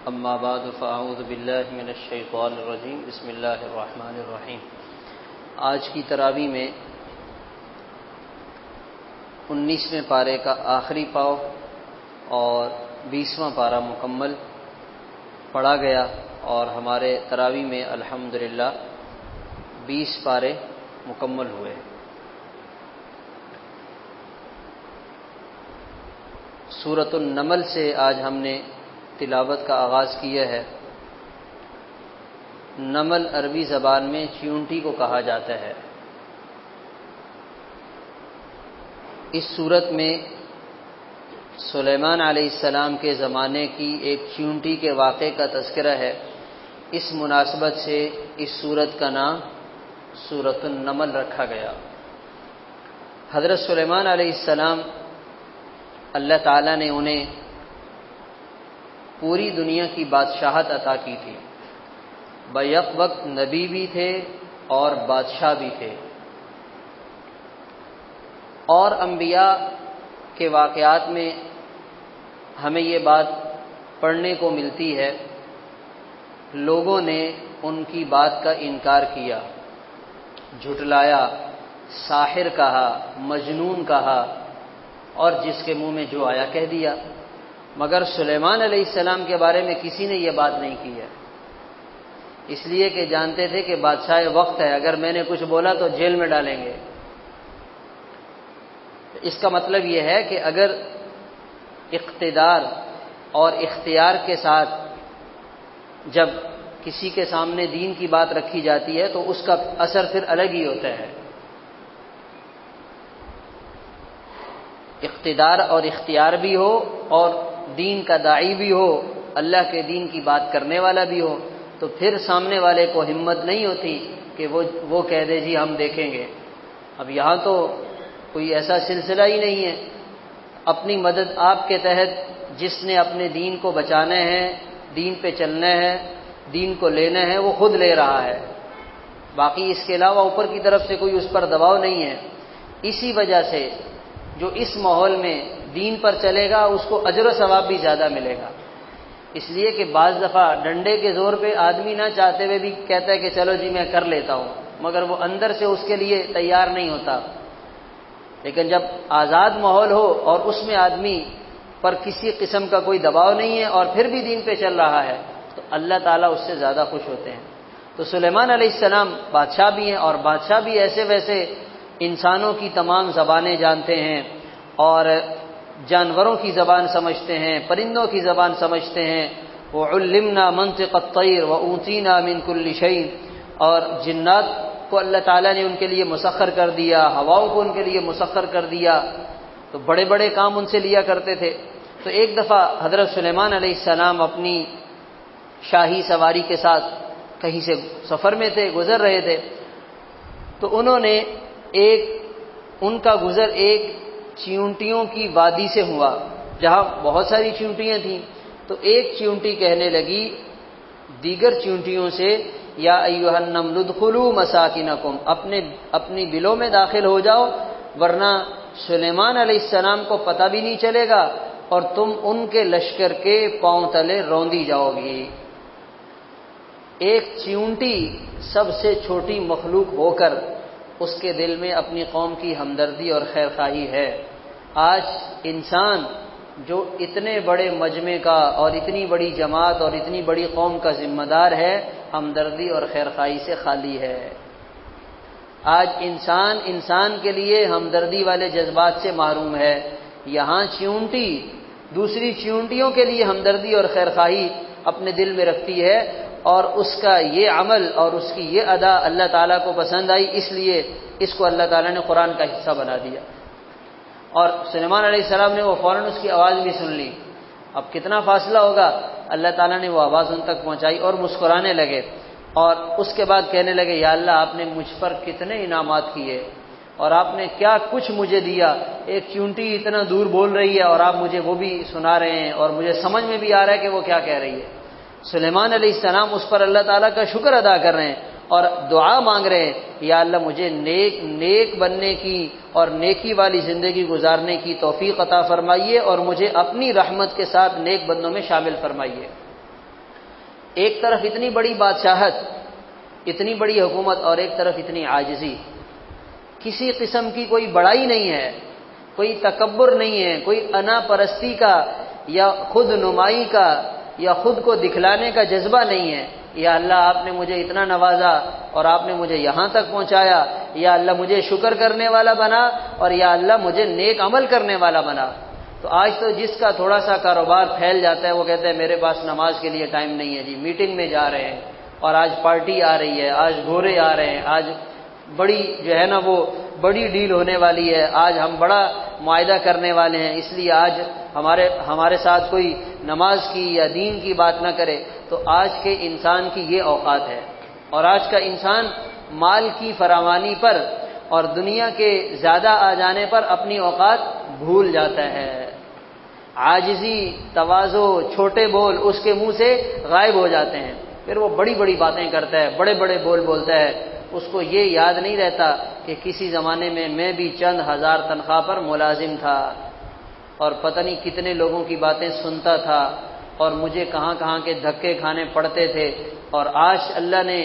اما بعد فاعوذ باللہ من الشیطان الرجیم بسم اللہ الرحمن الرحیم۔ آج کی تراویح میں 19ویں پارے کا آخری پاؤ اور 20واں پارہ مکمل پڑھا گیا اور ہمارے تراویح میں الحمدللہ 20 پارے مکمل ہوئے۔ سورۃ النمل سے آج ہم نے تلاوت کا آغاز کیا ہے۔ نمل عربی زبان میں چیونٹی کو کہا جاتا ہے۔ اس سورت میں سلیمان علیہ السلام کے زمانے کی ایک چیونٹی کے واقعے کا تذکرہ ہے۔ اس مناسبت سے اس سورت کا نام سورۃ النمل رکھا گیا۔ حضرت سلیمان علیہ السلام اللہ تعالیٰ نے انہیں پوری دنیا کی بادشاہت عطا کی تھی۔ بیک وقت نبی بھی تھے اور بادشاہ بھی تھے۔ اور انبیاء کے واقعات میں ہمیں یہ بات پڑھنے کو ملتی ہے، لوگوں نے ان کی بات کا انکار کیا، جھٹلایا، ساحر کہا، مجنون کہا اور جس کے منہ میں جو آیا کہہ دیا، مگر سلیمان علیہ السلام کے بارے میں کسی نے یہ بات نہیں کی ہے، اس لیے کہ جانتے تھے کہ بادشاہ وقت ہے، اگر میں نے کچھ بولا تو جیل میں ڈالیں گے۔ اس کا مطلب یہ ہے کہ اگر اقتدار اور اختیار کے ساتھ جب کسی کے سامنے دین کی بات رکھی جاتی ہے تو اس کا اثر پھر الگ ہی ہوتا ہے۔ اقتدار اور اختیار بھی ہو اور دین کا داعی بھی ہو، اللہ کے دین کی بات کرنے والا بھی ہو، تو پھر سامنے والے کو ہمت نہیں ہوتی کہ وہ کہہ دے جی ہم دیکھیں گے۔ اب یہاں تو کوئی ایسا سلسلہ ہی نہیں ہے۔ اپنی مدد آپ کے تحت جس نے اپنے دین کو بچانا ہے، دین پہ چلنا ہے، دین کو لینا ہے، وہ خود لے رہا ہے، باقی اس کے علاوہ اوپر کی طرف سے کوئی اس پر دباؤ نہیں ہے۔ اسی وجہ سے جو اس ماحول میں دین پر چلے گا اس کو اجر و ثواب بھی زیادہ ملے گا، اس لیے کہ بعض دفعہ ڈنڈے کے زور پہ آدمی نہ چاہتے ہوئے بھی کہتا ہے کہ چلو جی میں کر لیتا ہوں، مگر وہ اندر سے اس کے لیے تیار نہیں ہوتا۔ لیکن جب آزاد ماحول ہو اور اس میں آدمی پر کسی قسم کا کوئی دباؤ نہیں ہے اور پھر بھی دین پہ چل رہا ہے تو اللہ تعالیٰ اس سے زیادہ خوش ہوتے ہیں۔ تو سلیمان علیہ السلام بادشاہ بھی ہیں، اور بادشاہ بھی ایسے ویسے انسانوں کی تمام زبانیں جانتے ہیں اور جانوروں کی زبان سمجھتے ہیں، پرندوں کی زبان سمجھتے ہیں۔ وَعُلِّمْنَا مَنطِقَ الطَّيْرِ وَأُوتِينَا مِن كُلِّ شَيْءٍ، اور جنات کو اللہ تعالیٰ نے ان کے لیے مسخر کر دیا، ہواؤں کو ان کے لیے مسخر کر دیا، تو بڑے بڑے کام ان سے لیا کرتے تھے۔ تو ایک دفعہ حضرت سلیمان علیہ السلام اپنی شاہی سواری کے ساتھ کہیں سے سفر میں تھے، گزر رہے تھے، تو انہوں نے ان کا گزر ایک چیونٹیوں کی وادی سے ہوا جہاں بہت ساری چیونٹیاں تھیں۔ تو ایک چیونٹی کہنے لگی دیگر چیونٹیوں سے، یا ایھا النمل ادخلوا مساکنکم، اپنی بلوں میں داخل ہو جاؤ ورنہ سلیمان علیہ السلام کو پتہ بھی نہیں چلے گا اور تم ان کے لشکر کے پاؤں تلے روندی جاؤ گی۔ ایک چیونٹی سب سے چھوٹی مخلوق ہو کر اس کے دل میں اپنی قوم کی ہمدردی اور خیرخواہی ہے۔ آج انسان جو اتنے بڑے مجمع کا اور اتنی بڑی جماعت اور اتنی بڑی قوم کا ذمہ دار ہے، ہمدردی اور خیرخواہی سے خالی ہے۔ آج انسان کے لیے ہمدردی والے جذبات سے محروم ہے۔ یہاں چیونٹی دوسری چیونٹیوں کے لیے ہمدردی اور خیرخواہی اپنے دل میں رکھتی ہے، اور اس کا یہ عمل اور اس کی یہ ادا اللہ تعالیٰ کو پسند آئی، اس لیے اس کو اللہ تعالیٰ نے قرآن کا حصہ بنا دیا۔ اور سلیمان علیہ السلام نے وہ فوراً اس کی آواز بھی سن لی۔ اب کتنا فاصلہ ہوگا، اللہ تعالیٰ نے وہ آواز ان تک پہنچائی اور مسکرانے لگے، اور اس کے بعد کہنے لگے یا اللہ آپ نے مجھ پر کتنے انعامات کیے اور آپ نے کیا کچھ مجھے دیا۔ ایک چیونٹی اتنا دور بول رہی ہے اور آپ مجھے وہ بھی سنا رہے ہیں اور مجھے سمجھ میں بھی آ رہا ہے کہ وہ کیا کہہ رہی ہے۔ سلیمان علیہ السلام اس پر اللہ تعالیٰ کا شکر ادا کر رہے ہیں اور دعا مانگ رہے ہیں، یا اللہ مجھے نیک بننے کی اور نیکی والی زندگی گزارنے کی توفیق عطا فرمائیے اور مجھے اپنی رحمت کے ساتھ نیک بندوں میں شامل فرمائیے۔ ایک طرف اتنی بڑی بادشاہت، اتنی بڑی حکومت، اور ایک طرف اتنی عاجزی، کسی قسم کی کوئی بڑائی نہیں ہے، کوئی تکبر نہیں ہے، کوئی انا پرستی کا یا خود نمائی کا یا خود کو دکھلانے کا جذبہ نہیں ہے۔ یا اللہ آپ نے مجھے اتنا نوازا اور آپ نے مجھے یہاں تک پہنچایا، یا اللہ مجھے شکر کرنے والا بنا، اور یا اللہ مجھے نیک عمل کرنے والا بنا۔ تو آج تو جس کا تھوڑا سا کاروبار پھیل جاتا ہے وہ کہتے ہیں میرے پاس نماز کے لیے ٹائم نہیں ہے جی، میٹنگ میں جا رہے ہیں، اور آج پارٹی آ رہی ہے، آج گھوڑے آ رہے ہیں، آج بڑی جو ہے نا وہ بڑی ڈیل ہونے والی ہے، آج ہم بڑا معاہدہ کرنے والے ہیں، اس لیے آج ہمارے ساتھ کوئی نماز کی یا دین کی بات نہ کرے۔ تو آج کے انسان کی یہ اوقات ہے، اور آج کا انسان مال کی فراوانی پر اور دنیا کے زیادہ آ جانے پر اپنی اوقات بھول جاتا ہے۔ عاجزی، تواضع، چھوٹے بول اس کے منہ سے غائب ہو جاتے ہیں، پھر وہ بڑی بڑی باتیں کرتا ہے، بڑے بڑے بول بولتا ہے، اس کو یہ یاد نہیں رہتا کہ کسی زمانے میں بھی چند ہزار تنخواہ پر ملازم تھا، اور پتہ نہیں کتنے لوگوں کی باتیں سنتا تھا، اور مجھے کہاں کہاں کے دھکے کھانے پڑتے تھے، اور آج اللہ نے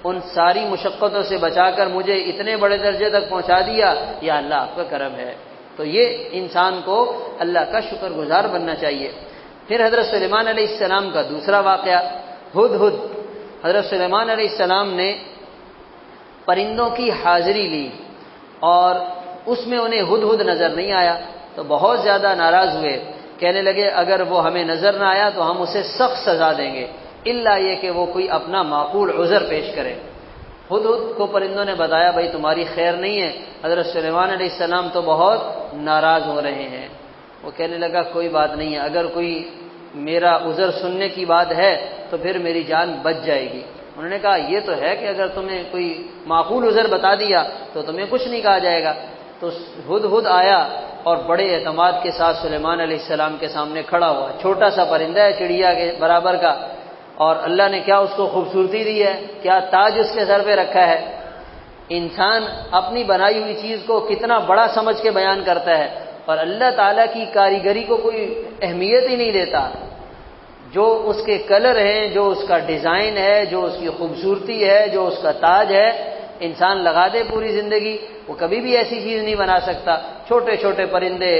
ان ساری مشقتوں سے بچا کر مجھے اتنے بڑے درجے تک پہنچا دیا، یا اللہ آپ کا کرم ہے۔ تو یہ انسان کو اللہ کا شکر گزار بننا چاہیے۔ پھر حضرت سلیمان علیہ السلام کا دوسرا واقعہ، ہدہد۔ حضرت سلیمان علیہ السلام نے پرندوں کی حاضری لی اور اس میں انہیں ہدہد نظر نہیں آیا، تو بہت زیادہ ناراض ہوئے، کہنے لگے اگر وہ ہمیں نظر نہ آیا تو ہم اسے سخت سزا دیں گے، الا یہ کہ وہ کوئی اپنا معقول عذر پیش کرے۔ ہدہد کو پرندوں نے بتایا بھائی تمہاری خیر نہیں ہے، حضرت سلیمان علیہ السلام تو بہت ناراض ہو رہے ہیں۔ وہ کہنے لگا کوئی بات نہیں ہے، اگر کوئی میرا عذر سننے کی بات ہے تو پھر میری جان بچ جائے گی۔ انہوں نے کہا یہ تو ہے کہ اگر تمہیں کوئی معقول عذر بتا دیا تو تمہیں کچھ نہیں کہا جائے گا۔ تو ہدہد آیا اور بڑے اعتماد کے ساتھ سلیمان علیہ السلام کے سامنے کھڑا ہوا، چھوٹا سا پرندہ ہے چڑیا کے برابر کا، اور اللہ نے کیا اس کو خوبصورتی دی ہے، کیا تاج اس کے سر پہ رکھا ہے۔ انسان اپنی بنائی ہوئی چیز کو کتنا بڑا سمجھ کے بیان کرتا ہے، اور اللہ تعالیٰ کی کاریگری کو کوئی اہمیت ہی نہیں دیتا۔ جو اس کے کلر ہیں، جو اس کا ڈیزائن ہے، جو اس کی خوبصورتی ہے، جو اس کا تاج ہے، انسان لگا دے پوری زندگی وہ کبھی بھی ایسی چیز نہیں بنا سکتا۔ چھوٹے چھوٹے پرندے،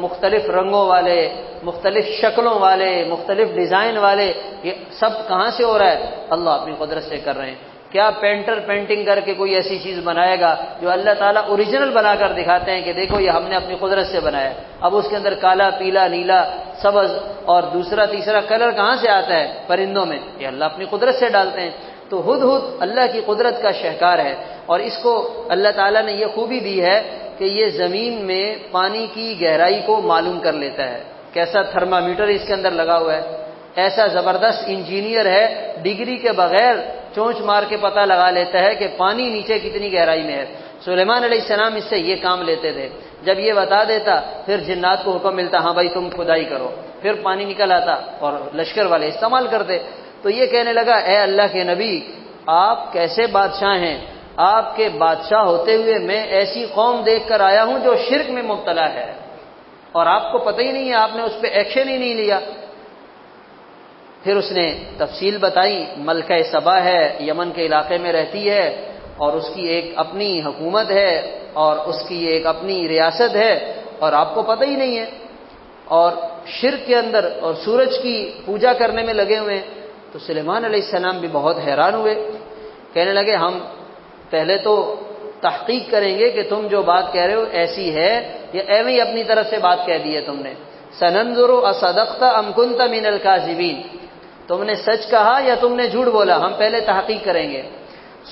مختلف رنگوں والے، مختلف شکلوں والے، مختلف ڈیزائن والے، یہ سب کہاں سے ہو رہا ہے؟ اللہ اپنی قدرت سے کر رہے ہیں۔ کیا پینٹر پینٹنگ کر کے کوئی ایسی چیز بنائے گا جو اللہ تعالیٰ اوریجنل بنا کر دکھاتے ہیں کہ دیکھو یہ ہم نے اپنی قدرت سے بنایا ہے، اب اس کے اندر کالا، پیلا، نیلا، سبز اور دوسرا تیسرا کلر کہاں سے آتا ہے پرندوں میں؟ یہ اللہ اپنی قدرت سے ڈالتے ہیں۔ تو ہدہد اللہ کی قدرت کا شہکار ہے، اور اس کو اللہ تعالیٰ نے یہ خوبی دی ہے کہ یہ زمین میں پانی کی گہرائی کو معلوم کر لیتا ہے۔ کیسا تھرمامیٹر اس کے اندر لگا ہوا ہے، ایسا زبردست انجینئر ہے، ڈگری کے بغیر چونچ مار کے پتہ لگا لیتا ہے کہ پانی نیچے کتنی گہرائی میں ہے۔ سلیمان علیہ السلام اس سے یہ کام لیتے تھے، جب یہ بتا دیتا پھر جنات کو حکم ملتا ہاں بھائی تم کھدائی کرو، پھر پانی نکل آتا اور لشکر والے استعمال کرتے۔ تو یہ کہنے لگا اے اللہ کے نبی آپ کیسے بادشاہ ہیں، آپ کے بادشاہ ہوتے ہوئے میں ایسی قوم دیکھ کر آیا ہوں جو شرک میں مبتلا ہے، اور آپ کو پتہ ہی نہیں ہے، آپ نے اس پہ ایکشن ہی نہیں لیا۔ پھر اس نے تفصیل بتائی، ملکہ سبا ہے، یمن کے علاقے میں رہتی ہے، اور اس کی ایک اپنی حکومت ہے، اور اس کی ایک اپنی ریاست ہے، اور آپ کو پتہ ہی نہیں ہے، اور شرک کے اندر اور سورج کی پوجا کرنے میں لگے ہوئے ہیں۔ تو سلیمان علیہ السلام بھی بہت حیران ہوئے، کہنے لگے ہم پہلے تو تحقیق کریں گے کہ تم جو بات کہہ رہے ہو ایسی ہے یا ایویں ہی اپنی طرف سے بات کہہ دی ہے تم نے۔ سننظر اصدقت ام کنت من الکاذبین، تم نے سچ کہا یا تم نے جھوٹ بولا، ہم پہلے تحقیق کریں گے۔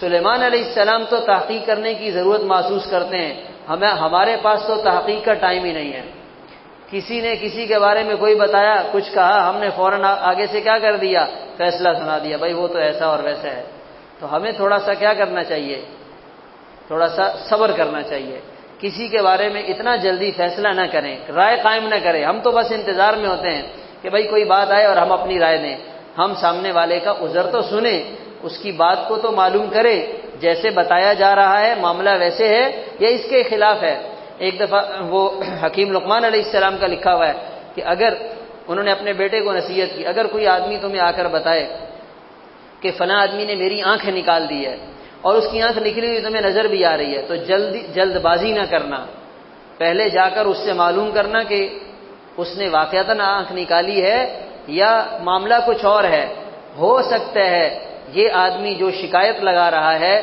سلیمان علیہ السلام تو تحقیق کرنے کی ضرورت محسوس کرتے ہیں، ہمارے پاس تو تحقیق کا ٹائم ہی نہیں ہے۔ کسی نے کسی کے بارے میں کوئی بتایا، کچھ کہا، ہم نے فوراً آگے سے کیا کر دیا؟ فیصلہ سنا دیا، بھائی وہ تو ایسا اور ویسا ہے۔ تو ہمیں تھوڑا سا کیا کرنا چاہیے؟ تھوڑا سا صبر کرنا چاہیے، کسی کے بارے میں اتنا جلدی فیصلہ نہ کریں، رائے قائم نہ کریں۔ ہم تو بس انتظار میں ہوتے ہیں کہ بھائی کوئی بات آئے اور ہم اپنی رائے دیں۔ ہم سامنے والے کا عذر تو سنیں، اس کی بات کو تو معلوم کریں، جیسے بتایا جا رہا ہے معاملہ ویسے ہے یا اس کے خلاف ہے۔ ایک دفعہ وہ حکیم لقمان علیہ السلام کا لکھا ہوا ہے کہ اگر انہوں نے اپنے بیٹے کو نصیحت کی، اگر کوئی آدمی تمہیں آ کر بتائے کہ فلاں آدمی نے میری آنکھیں نکال دی ہے اور اس کی آنکھ نکلی ہوئی تمہیں نظر بھی آ رہی ہے، تو جلد بازی نہ کرنا، پہلے جا کر اس سے معلوم کرنا کہ اس نے واقعتاً آنکھ نکالی ہے یا معاملہ کچھ اور ہے۔ ہو سکتا ہے یہ آدمی جو شکایت لگا رہا ہے،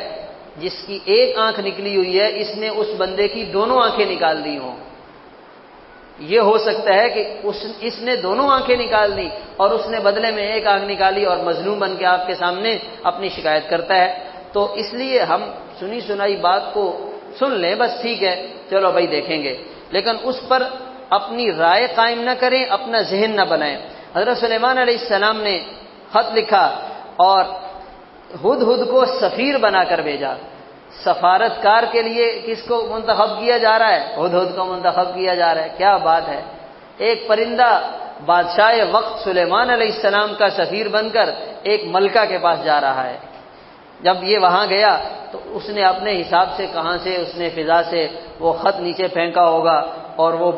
جس کی ایک آنکھ نکلی ہوئی ہے، اس نے اس بندے کی دونوں آنکھیں نکال دی ہوں۔ یہ ہو سکتا ہے کہ اس نے دونوں آنکھیں نکال دی اور اس نے بدلے میں ایک آنکھ نکالی اور مظلوم بن کے آپ کے سامنے اپنی شکایت کرتا ہے۔ تو اس لیے ہم سنی سنائی بات کو سن لیں، بس ٹھیک ہے چلو بھائی دیکھیں گے، لیکن اس پر اپنی رائے قائم نہ کریں، اپنا ذہن نہ بنائیں۔ حضرت سلیمان علیہ السلام نے خط لکھا اور ہدہد کو سفیر بنا کر بھیجا۔ سفارتکار کے لیے کس کو منتخب کیا جا رہا ہے؟ ہدہد کو منتخب کیا جا رہا ہے۔ کیا بات ہے، ایک پرندہ بادشاہ وقت سلیمان علیہ السلام کا سفیر بن کر ایک ملکہ کے پاس جا رہا ہے۔ جب یہ وہاں گیا تو اس نے اپنے حساب سے کہاں سے اس نے فضا سے وہ خط نیچے پھینکا ہوگا اور وہ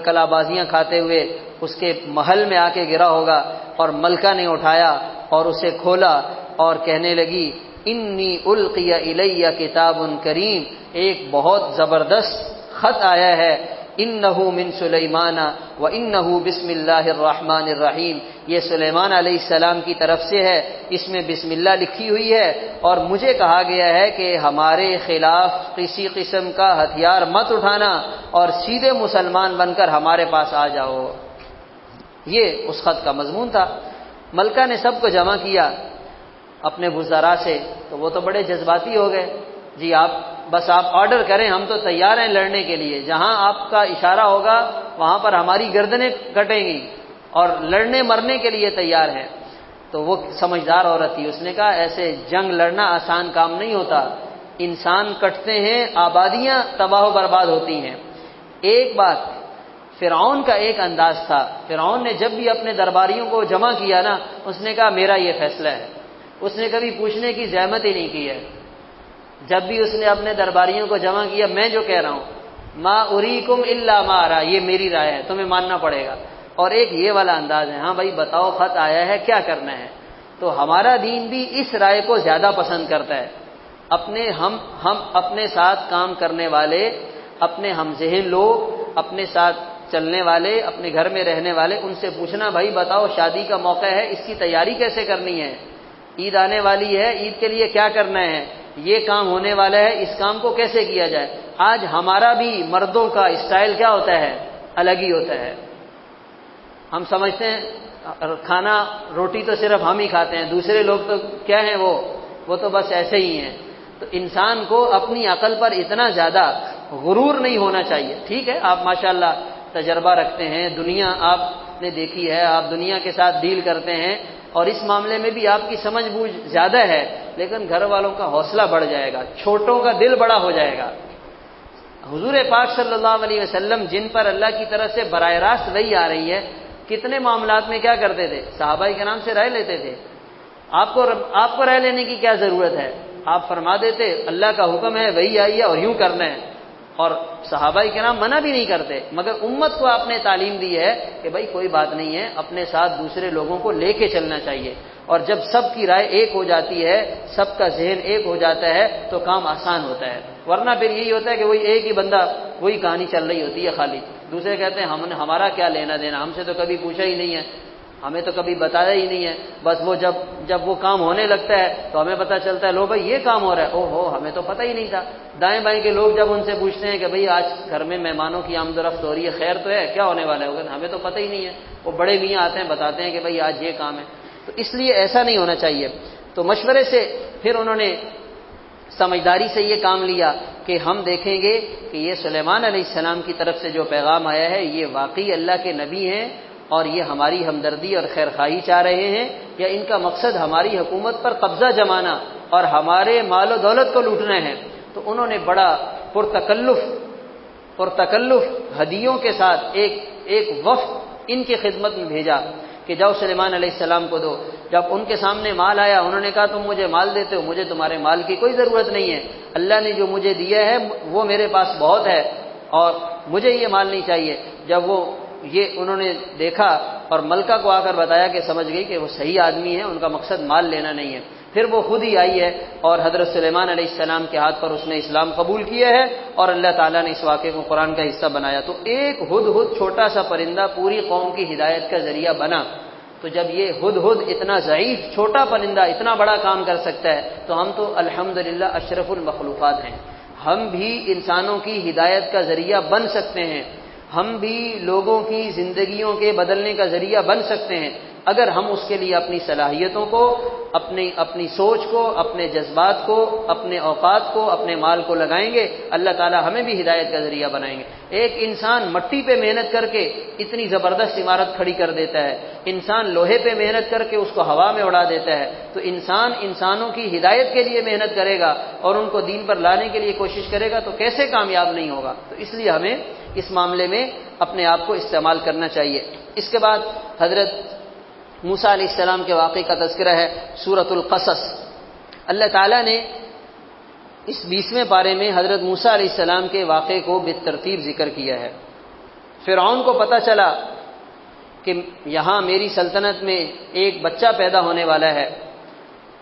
کلا بازیاں کھاتے ہوئے اس کے محل میں آ کے گرا ہوگا، اور ملکہ نے اٹھایا اور اسے کھولا اور کہنے لگی انی القی الیہ کتاب کریم، ایک بہت زبردست خط آیا ہے، انہ من سلیمان و انہ بسم اللہ الرحمن الرحیم، یہ سلیمان علیہ السلام کی طرف سے ہے، اس میں بسم اللہ لکھی ہوئی ہے، اور مجھے کہا گیا ہے کہ ہمارے خلاف کسی قسم کا ہتھیار مت اٹھانا اور سیدھے مسلمان بن کر ہمارے پاس آ جاؤ۔ یہ اس خط کا مضمون تھا۔ ملکہ نے سب کو جمع کیا اپنے وزراء سے، تو وہ تو بڑے جذباتی ہو گئے، جی بس آپ آرڈر کریں، ہم تو تیار ہیں لڑنے کے لیے، جہاں آپ کا اشارہ ہوگا وہاں پر ہماری گردنیں کٹیں گی اور لڑنے مرنے کے لیے تیار ہیں۔ تو وہ سمجھدار عورت تھی، اس نے کہا ایسے جنگ لڑنا آسان کام نہیں ہوتا، انسان کٹتے ہیں، آبادیاں تباہ و برباد ہوتی ہیں۔ ایک بات فرعون کا ایک انداز تھا، فرعون نے جب بھی اپنے درباریوں کو جمع کیا نا، اس نے کہا میرا یہ فیصلہ ہے، اس نے کبھی پوچھنے کی زحمت ہی نہیں کی ہے۔ جب بھی اس نے اپنے درباریوں کو جمع کیا، میں جو کہہ رہا ہوں ما اریکم الا ما ارا، یہ میری رائے ہے، تمہیں ماننا پڑے گا۔ اور ایک یہ والا انداز ہے، ہاں بھائی بتاؤ خط آیا ہے کیا کرنا ہے۔ تو ہمارا دین بھی اس رائے کو زیادہ پسند کرتا ہے، ہم اپنے ساتھ کام کرنے والے، اپنے ہم ذہن لوگ، اپنے ساتھ چلنے والے، اپنے گھر میں رہنے والے، ان سے پوچھنا بھائی بتاؤ شادی کا موقع ہے، اس کی تیاری کیسے کرنی ہے، عید آنے والی ہے، عید کے لیے کیا کرنا ہے، یہ کام ہونے والا ہے، اس کام کو کیسے کیا جائے۔ آج ہمارا بھی مردوں کا اسٹائل کیا ہوتا ہے، الگ ہی ہوتا ہے۔ ہم سمجھتے ہیں کھانا روٹی تو صرف ہم ہی کھاتے ہیں، دوسرے لوگ تو کیا ہیں، وہ تو بس ایسے ہی ہیں۔ تو انسان کو اپنی عقل پر اتنا زیادہ غرور نہیں ہونا چاہیے۔ ٹھیک ہے آپ ماشاءاللہ تجربہ رکھتے ہیں، دنیا آپ نے دیکھی ہے، آپ دنیا کے ساتھ ڈیل کرتے ہیں اور اس معاملے میں بھی آپ کی سمجھ بوجھ زیادہ ہے، لیکن گھر والوں کا حوصلہ بڑھ جائے گا، چھوٹوں کا دل بڑا ہو جائے گا۔ حضور پاک صلی اللہ علیہ وسلم جن پر اللہ کی طرف سے براہ راست وحی آ رہی ہے، کتنے معاملات میں کیا کرتے تھے، صحابہ کرام سے رائے لیتے تھے۔ آپ کو رائے لینے کی کیا ضرورت ہے، آپ فرما دیتے اللہ کا حکم ہے، وحی آئی ہے اور یوں کرنا ہے، اور صحابہ کرام منع بھی نہیں کرتے۔ مگر امت کو آپ نے تعلیم دی ہے کہ بھائی کوئی بات نہیں ہے، اپنے ساتھ دوسرے لوگوں کو لے کے چلنا چاہیے، اور جب سب کی رائے ایک ہو جاتی ہے، سب کا ذہن ایک ہو جاتا ہے تو کام آسان ہوتا ہے۔ ورنہ پھر یہی ہوتا ہے کہ وہی ایک ہی بندہ وہی کہانی چل رہی ہوتی ہے خالی، دوسرے کہتے ہیں ہمارا کیا لینا دینا، ہم سے تو کبھی پوچھا ہی نہیں ہے، ہمیں تو کبھی بتایا ہی نہیں ہے، بس وہ جب وہ کام ہونے لگتا ہے تو ہمیں پتہ چلتا ہے لو بھائی یہ کام ہو رہا ہے، او ہو ہمیں تو پتہ ہی نہیں تھا۔ دائیں بائیں کے لوگ جب ان سے پوچھتے ہیں کہ بھئی آج گھر میں مہمانوں کی آمد و رفت ہو رہی ہے، خیر تو ہے، کیا ہونے والا ہے، ہمیں تو پتہ ہی نہیں ہے۔ وہ بڑے میاں آتے ہیں بتاتے ہیں کہ بھئی آج یہ کام ہے۔ تو اس لیے ایسا نہیں ہونا چاہیے۔ تو مشورے سے پھر انہوں نے سمجھداری سے یہ کام لیا کہ ہم دیکھیں گے کہ یہ سلیمان علیہ السلام کی طرف سے جو پیغام آیا ہے یہ واقعی اللہ کے نبی ہیں اور یہ ہماری ہمدردی اور خیرخواہی چاہ رہے ہیں، یا ان کا مقصد ہماری حکومت پر قبضہ جمانا اور ہمارے مال و دولت کو لوٹنا ہے۔ تو انہوں نے بڑا پرتکلف ہدیوں کے ساتھ ایک وفد ان کی خدمت میں بھیجا کہ جاؤ سلیمان علیہ السلام کو دو۔ جب ان کے سامنے مال آیا انہوں نے کہا تم مجھے مال دیتے ہو، مجھے تمہارے مال کی کوئی ضرورت نہیں ہے، اللہ نے جو مجھے دیا ہے وہ میرے پاس بہت ہے اور مجھے یہ مال نہیں چاہیے۔ جب یہ انہوں نے دیکھا اور ملکہ کو آ کر بتایا کہ سمجھ گئی کہ وہ صحیح آدمی ہے، ان کا مقصد مال لینا نہیں ہے۔ پھر وہ خود ہی آئی ہے اور حضرت سلیمان علیہ السلام کے ہاتھ پر اس نے اسلام قبول کیا ہے اور اللہ تعالیٰ نے اس واقعے کو قرآن کا حصہ بنایا۔ تو ایک ہدہد چھوٹا سا پرندہ پوری قوم کی ہدایت کا ذریعہ بنا، تو جب یہ ہدہد اتنا ضعیف چھوٹا پرندہ اتنا بڑا کام کر سکتا ہے تو ہم تو الحمدللہ اشرف المخلوقات ہیں، ہم بھی انسانوں کی ہدایت کا ذریعہ بن سکتے ہیں، ہم بھی لوگوں کی زندگیوں کے بدلنے کا ذریعہ بن سکتے ہیں اگر ہم اس کے لیے اپنی صلاحیتوں کو، اپنی سوچ کو، اپنے جذبات کو، اپنے اوقات کو، اپنے مال کو لگائیں گے، اللہ تعالیٰ ہمیں بھی ہدایت کا ذریعہ بنائیں گے۔ ایک انسان مٹی پہ محنت کر کے اتنی زبردست عمارت کھڑی کر دیتا ہے، انسان لوہے پہ محنت کر کے اس کو ہوا میں اڑا دیتا ہے، تو انسانوں کی ہدایت کے لیے محنت کرے گا اور ان کو دین پر لانے کے لیے کوشش کرے گا تو کیسے کامیاب نہیں ہوگا؟ تو اس لیے ہمیں اس معاملے میں اپنے آپ کو استعمال کرنا چاہیے۔ اس کے بعد حضرت موسیٰ علیہ السلام کے واقعے کا تذکرہ ہے سورۃ القصص۔ اللہ تعالیٰ نے اس 20ویں پارے میں حضرت موسیٰ علیہ السلام کے واقعے کو بالترتیب ذکر کیا ہے۔ فرعون کو پتہ چلا کہ یہاں میری سلطنت میں ایک بچہ پیدا ہونے والا ہے،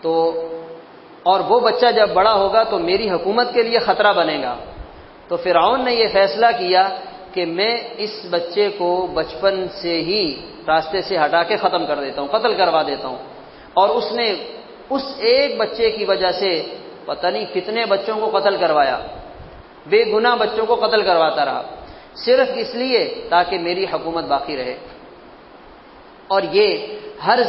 تو اور وہ بچہ جب بڑا ہوگا تو میری حکومت کے لیے خطرہ بنے گا، تو فرعون نے یہ فیصلہ کیا کہ میں اس بچے کو بچپن سے ہی راستے سے ہٹا کے ختم کر دیتا ہوں، قتل کروا دیتا ہوں، اور اس نے اس ایک بچے کی وجہ سے پتہ نہیں کتنے بچوں کو قتل کروایا، بے گناہ بچوں کو قتل کرواتا رہا، صرف اس لیے تاکہ میری حکومت باقی رہے۔ اور یہ ہر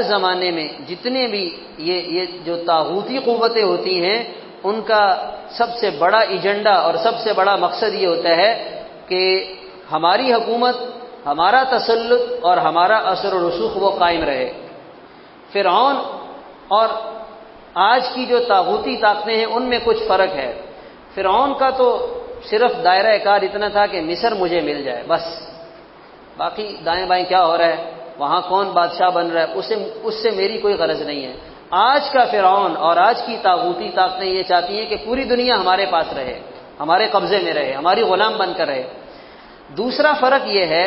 زمانے میں جتنے بھی یہ جو طاغوتی قوتیں ہوتی ہیں ان کا سب سے بڑا ایجنڈا اور سب سے بڑا مقصد یہ ہوتا ہے کہ ہماری حکومت، ہمارا تسلط اور ہمارا اثر و رسوخ وہ قائم رہے۔ فرعون اور آج کی جو طاغوتی طاقتیں ہیں ان میں کچھ فرق ہے۔ فرعون کا تو صرف دائرہ کار اتنا تھا کہ مصر مجھے مل جائے بس، باقی دائیں بائیں کیا ہو رہا ہے، وہاں کون بادشاہ بن رہا ہے، اس سے میری کوئی غرض نہیں ہے۔ آج کا فرعون اور آج کی طاغوتی طاقتیں یہ چاہتی ہیں کہ پوری دنیا ہمارے پاس رہے، ہمارے قبضے میں رہے، ہماری غلام بن کر رہے۔ دوسرا فرق یہ ہے،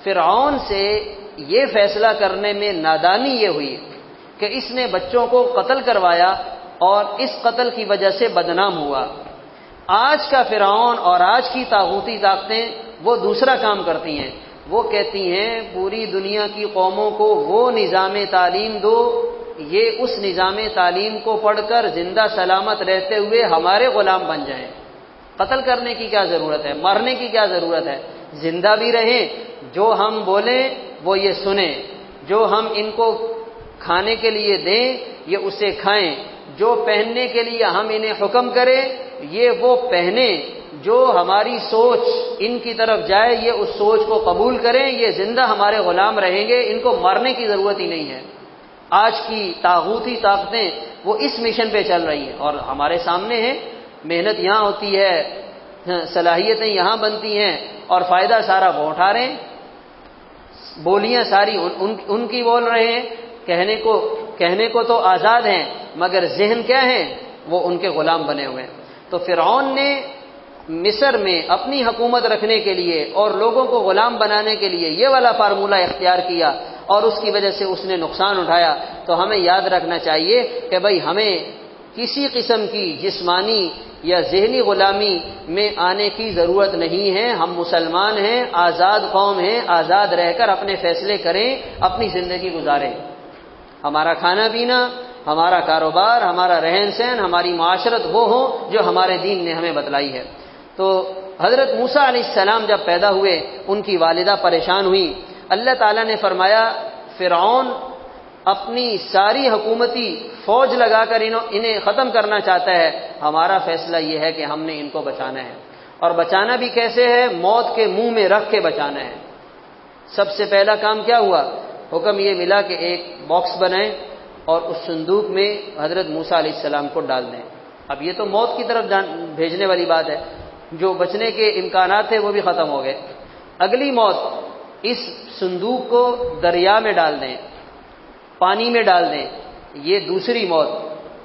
فرعون سے یہ فیصلہ کرنے میں نادانی یہ ہوئی کہ اس نے بچوں کو قتل کروایا اور اس قتل کی وجہ سے بدنام ہوا۔ آج کا فرعون اور آج کی طاغوتی طاقتیں وہ دوسرا کام کرتی ہیں، وہ کہتی ہیں پوری دنیا کی قوموں کو وہ نظام تعلیم دو، یہ اس نظام تعلیم کو پڑھ کر زندہ سلامت رہتے ہوئے ہمارے غلام بن جائیں۔ قتل کرنے کی کیا ضرورت ہے، مارنے کی کیا ضرورت ہے، زندہ بھی رہیں، جو ہم بولیں وہ یہ سنیں، جو ہم ان کو کھانے کے لیے دیں یہ اسے کھائیں، جو پہننے کے لیے ہم انہیں حکم کریں یہ وہ پہنیں، جو ہماری سوچ ان کی طرف جائے یہ اس سوچ کو قبول کریں، یہ زندہ ہمارے غلام رہیں گے، ان کو مارنے کی ضرورت ہی نہیں ہے۔ آج کی طاغوتی طاقتیں وہ اس مشن پہ چل رہی ہیں اور ہمارے سامنے ہیں، محنت یہاں ہوتی ہے، صلاحیتیں یہاں بنتی ہیں اور فائدہ سارا وہ اٹھا رہے ہیں، بولیاں ساری ان کی بول رہے ہیں، کہنے کو تو آزاد ہیں مگر ذہن کیا ہیں، وہ ان کے غلام بنے ہوئے ہیں۔ تو فرعون نے مصر میں اپنی حکومت رکھنے کے لیے اور لوگوں کو غلام بنانے کے لیے یہ والا فارمولہ اختیار کیا اور اس کی وجہ سے اس نے نقصان اٹھایا۔ تو ہمیں یاد رکھنا چاہیے کہ بھائی ہمیں کسی قسم کی جسمانی یا ذہنی غلامی میں آنے کی ضرورت نہیں ہے، ہم مسلمان ہیں، آزاد قوم ہیں، آزاد رہ کر اپنے فیصلے کریں، اپنی زندگی گزاریں، ہمارا کھانا پینا، ہمارا کاروبار، ہمارا رہن سہن، ہماری معاشرت وہ ہو جو ہمارے دین نے ہمیں بتلائی ہے۔ تو حضرت موسیٰ علیہ السلام جب پیدا ہوئے ان کی والدہ پریشان ہوئی، اللہ تعالیٰ نے فرمایا فرعون اپنی ساری حکومتی فوج لگا کر انہیں ختم کرنا چاہتا ہے، ہمارا فیصلہ یہ ہے کہ ہم نے ان کو بچانا ہے، اور بچانا بھی کیسے ہے، موت کے منہ میں رکھ کے بچانا ہے۔ سب سے پہلا کام کیا ہوا، حکم یہ ملا کہ ایک باکس بنائیں اور اس صندوق میں حضرت موسیٰ علیہ السلام کو ڈال دیں۔ اب یہ تو موت کی طرف بھیجنے والی بات ہے، جو بچنے کے امکانات تھے وہ بھی ختم ہو گئے۔ اگلی موت، اس صندوق کو دریا میں ڈال دیں، پانی میں ڈال دیں، یہ دوسری موت۔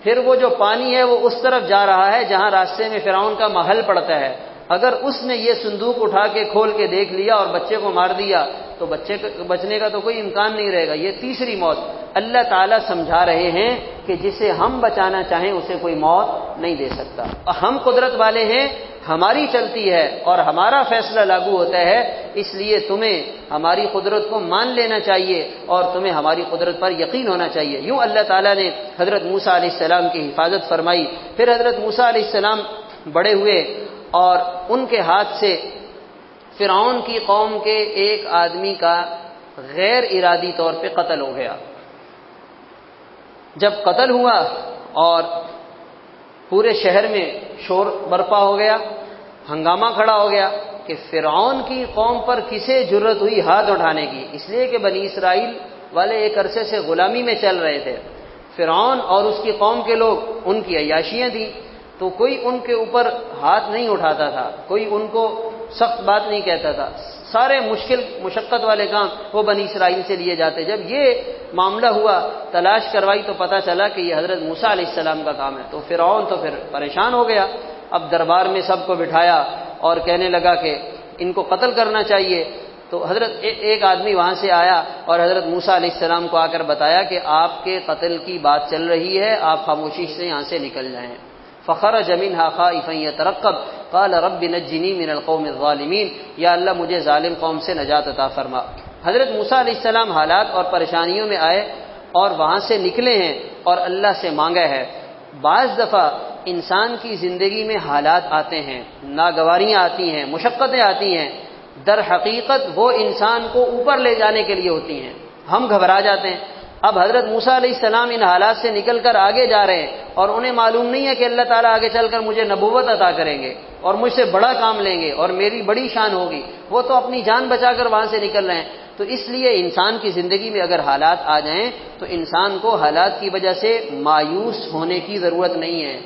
پھر وہ جو پانی ہے وہ اس طرف جا رہا ہے جہاں راستے میں فرعون کا محل پڑتا ہے، اگر اس نے یہ صندوق اٹھا کے کھول کے دیکھ لیا اور بچے کو مار دیا تو بچے بچنے کا تو کوئی امکان نہیں رہے گا، یہ تیسری موت۔ اللہ تعالیٰ سمجھا رہے ہیں کہ جسے ہم بچانا چاہیں اسے کوئی موت نہیں دے سکتا، ہم قدرت والے ہیں، ہماری چلتی ہے اور ہمارا فیصلہ لاگو ہوتا ہے، اس لیے تمہیں ہماری قدرت کو مان لینا چاہیے اور تمہیں ہماری قدرت پر یقین ہونا چاہیے۔ یوں اللہ تعالیٰ نے حضرت موسیٰ علیہ السلام کی حفاظت فرمائی۔ پھر حضرت موسیٰ علیہ السلام بڑے ہوئے اور ان کے ہاتھ سے فرعون کی قوم کے ایک آدمی کا غیر ارادی طور پہ قتل ہو گیا۔ جب قتل ہوا اور پورے شہر میں شور برپا ہو گیا، ہنگامہ کھڑا ہو گیا کہ فرعون کی قوم پر کسے جرت ہوئی ہاتھ اٹھانے کی، اس لیے کہ بنی اسرائیل والے ایک عرصے سے غلامی میں چل رہے تھے۔ فرعون اور اس کی قوم کے لوگ ان کی عیاشیاں تھیں، تو کوئی ان کے اوپر ہاتھ نہیں اٹھاتا تھا، کوئی ان کو سخت بات نہیں کہتا تھا، سارے مشقت والے کام وہ بنی اسرائیل سے لیے جاتے۔ جب یہ معاملہ ہوا، تلاش کروائی تو پتہ چلا کہ یہ حضرت موسیٰ علیہ السلام کا کام ہے، تو فرعون تو پھر پریشان ہو گیا۔ اب دربار میں سب کو بٹھایا اور کہنے لگا کہ ان کو قتل کرنا چاہیے۔ تو حضرت ایک آدمی وہاں سے آیا اور حضرت موسیٰ علیہ السلام کو آ کر بتایا کہ آپ کے قتل کی بات چل رہی ہے، آپ خاموشی سے یہاں سے نکل جائیں۔ فخرج منها خائفا يترقب قال رب نجنی من القوم الظالمین، یا اللہ مجھے ظالم قوم سے نجات عطا فرما۔ حضرت موسیٰ علیہ السلام حالات اور پریشانیوں میں آئے اور وہاں سے نکلے ہیں اور اللہ سے مانگا ہے۔ بعض دفعہ انسان کی زندگی میں حالات آتے ہیں، ناگواریاں آتی ہیں، مشقتیں آتی ہیں، در حقیقت وہ انسان کو اوپر لے جانے کے لیے ہوتی ہیں، ہم گھبرا جاتے ہیں۔ اب حضرت موسیٰ علیہ السلام ان حالات سے نکل کر آگے جا رہے ہیں اور انہیں معلوم نہیں ہے کہ اللہ تعالیٰ آگے چل کر مجھے نبوت عطا کریں گے اور مجھ سے بڑا کام لیں گے اور میری بڑی شان ہوگی، وہ تو اپنی جان بچا کر وہاں سے نکل رہے ہیں۔ تو اس لیے انسان کی زندگی میں اگر حالات آ جائیں تو انسان کو حالات کی وجہ سے مایوس ہونے کی ضرورت نہیں ہے،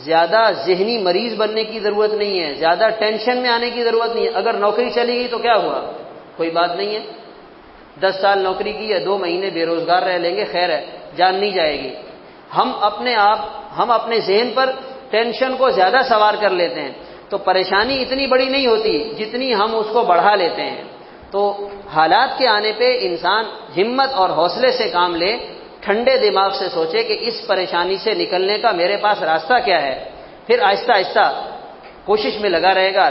زیادہ ذہنی مریض بننے کی ضرورت نہیں ہے، زیادہ ٹینشن میں آنے کی ضرورت نہیں ہے۔ اگر نوکری چلی گئی تو کیا ہوا، کوئی بات نہیں ہے، 10 سال نوکری کی ہے، 2 مہینے بے روزگار رہ لیں گے، خیر ہے، جان نہیں جائے گی۔ ہم اپنے ذہن پر ٹینشن کو زیادہ سوار کر لیتے ہیں، تو پریشانی اتنی بڑی نہیں ہوتی جتنی ہم اس کو بڑھا لیتے ہیں۔ تو حالات کے آنے پہ انسان ہمت اور حوصلے سے کام لے، ٹھنڈے دماغ سے سوچے کہ اس پریشانی سے نکلنے کا میرے پاس راستہ کیا ہے، پھر آہستہ آہستہ کوشش میں لگا رہے گا،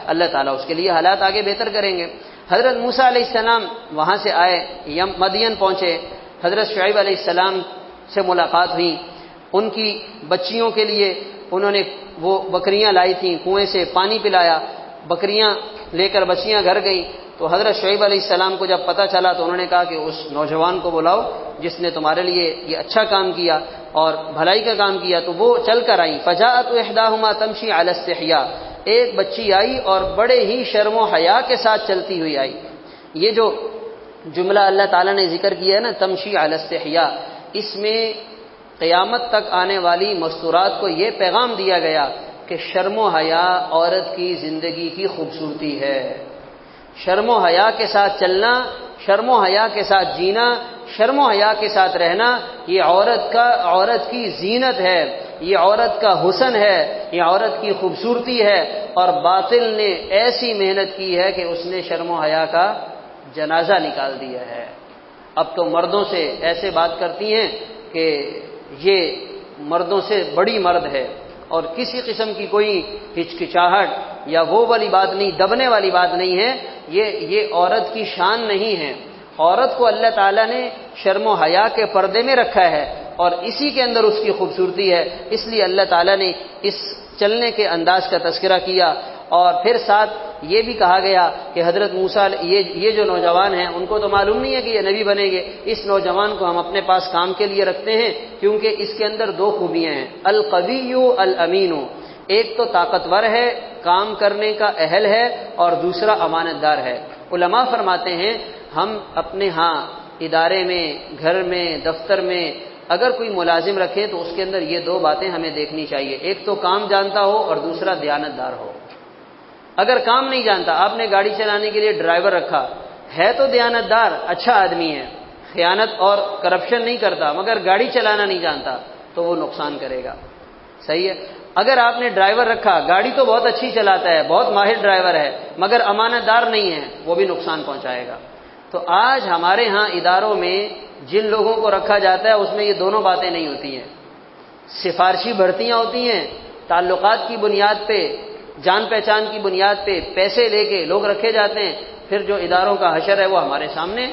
اللہ تعالیٰ اس کے لیے حالات آگے بہتر کریں گے۔ حضرت موسیٰ علیہ السلام وہاں سے آئے، مدین پہنچے، حضرت شعیب علیہ السلام سے ملاقات ہوئی، ان کی بچیوں کے لیے انہوں نے وہ بکریاں لائی تھیں، کنویں سے پانی پلایا، بکریاں لے کر بچیاں گھر گئیں۔ تو حضرت شعیب علیہ السلام کو جب پتہ چلا تو انہوں نے کہا کہ اس نوجوان کو بلاؤ جس نے تمہارے لیے یہ اچھا کام کیا اور بھلائی کا کام کیا۔ تو وہ چل کر آئیں، فجاءت احداہما تمشی علی استحیاء، ایک بچی آئی اور بڑے ہی شرم و حیا کے ساتھ چلتی ہوئی آئی۔ یہ جو جملہ اللہ تعالیٰ نے ذکر کیا ہے نا، تمشی علی استحیاء، اس میں قیامت تک آنے والی مستورات کو یہ پیغام دیا گیا کہ شرم و حیا عورت کی زندگی کی خوبصورتی ہے۔ شرم و حیا کے ساتھ چلنا، شرم و حیا کے ساتھ جینا، شرم و حیا کے ساتھ رہنا، یہ عورت کی زینت ہے، یہ عورت کا حسن ہے، یہ عورت کی خوبصورتی ہے۔ اور باطل نے ایسی محنت کی ہے کہ اس نے شرم و حیا کا جنازہ نکال دیا ہے۔ اب تو مردوں سے ایسے بات کرتی ہیں کہ یہ مردوں سے بڑی مرد ہے، اور کسی قسم کی کوئی ہچکچاہٹ یا وہ والی بات نہیں، دبنے والی بات نہیں ہے، یہ عورت کی شان نہیں ہے۔ عورت کو اللہ تعالیٰ نے شرم و حیا کے پردے میں رکھا ہے اور اسی کے اندر اس کی خوبصورتی ہے، اس لیے اللہ تعالیٰ نے اس چلنے کے انداز کا تذکرہ کیا۔ اور پھر ساتھ یہ بھی کہا گیا کہ حضرت موسیٰ، یہ جو نوجوان ہیں ان کو تو معلوم نہیں ہے کہ یہ نبی بنیں گے، اس نوجوان کو ہم اپنے پاس کام کے لیے رکھتے ہیں کیونکہ اس کے اندر 2 خوبیاں ہیں، القوی الامین، ایک تو طاقتور ہے، کام کرنے کا اہل ہے، اور دوسرا امانت دار ہے۔ علماء فرماتے ہیں ہم اپنے ہاں ادارے میں، گھر میں، دفتر میں اگر کوئی ملازم رکھیں تو اس کے اندر یہ 2 باتیں ہمیں دیکھنی چاہیے، ایک تو کام جانتا ہو اور دوسرا دیانت دار ہو۔ اگر کام نہیں جانتا، آپ نے گاڑی چلانے کے لیے ڈرائیور رکھا ہے تو دیانت دار، اچھا آدمی ہے، خیانت اور کرپشن نہیں کرتا، مگر گاڑی چلانا نہیں جانتا تو وہ نقصان کرے گا، صحیح ہے۔ اگر آپ نے ڈرائیور رکھا، گاڑی تو بہت اچھی چلاتا ہے، بہت ماہر ڈرائیور ہے، مگر امانت دار نہیں ہے، وہ بھی نقصان پہنچائے گا۔ تو آج ہمارے ہاں اداروں میں جن لوگوں کو رکھا جاتا ہے اس میں یہ دونوں باتیں نہیں ہوتی ہیں. سفارشی بھرتیاں ہوتی ہیں، تعلقات کی بنیاد پہ، جان پہچان کی بنیاد پہ پیسے لے کے لوگ رکھے جاتے ہیں. پھر جو اداروں کا حشر ہے وہ ہمارے سامنے،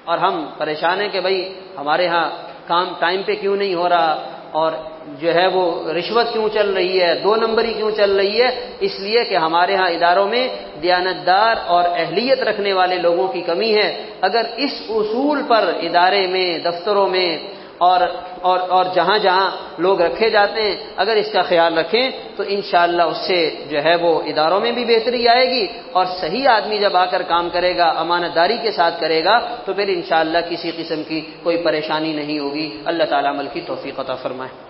اور ہم پریشان ہیں کہ بھئی ہمارے ہاں کام ٹائم پہ کیوں نہیں ہو رہا، اور جو ہے وہ رشوت کیوں چل رہی ہے، 2 نمبری کیوں چل رہی ہے. اس لیے کہ ہمارے ہاں اداروں میں دیانتدار اور اہلیت رکھنے والے لوگوں کی کمی ہے. اگر اس اصول پر ادارے میں، دفتروں میں اور جہاں جہاں لوگ رکھے جاتے ہیں اگر اس کا خیال رکھیں تو انشاءاللہ اس سے جو ہے وہ اداروں میں بھی بہتری آئے گی، اور صحیح آدمی جب آ کر کام کرے گا، امانت داری کے ساتھ کرے گا، تو پھر انشاءاللہ کسی قسم کی کوئی پریشانی نہیں ہوگی. اللہ تعالیٰ عمل کی توفیق عطا فرمائے.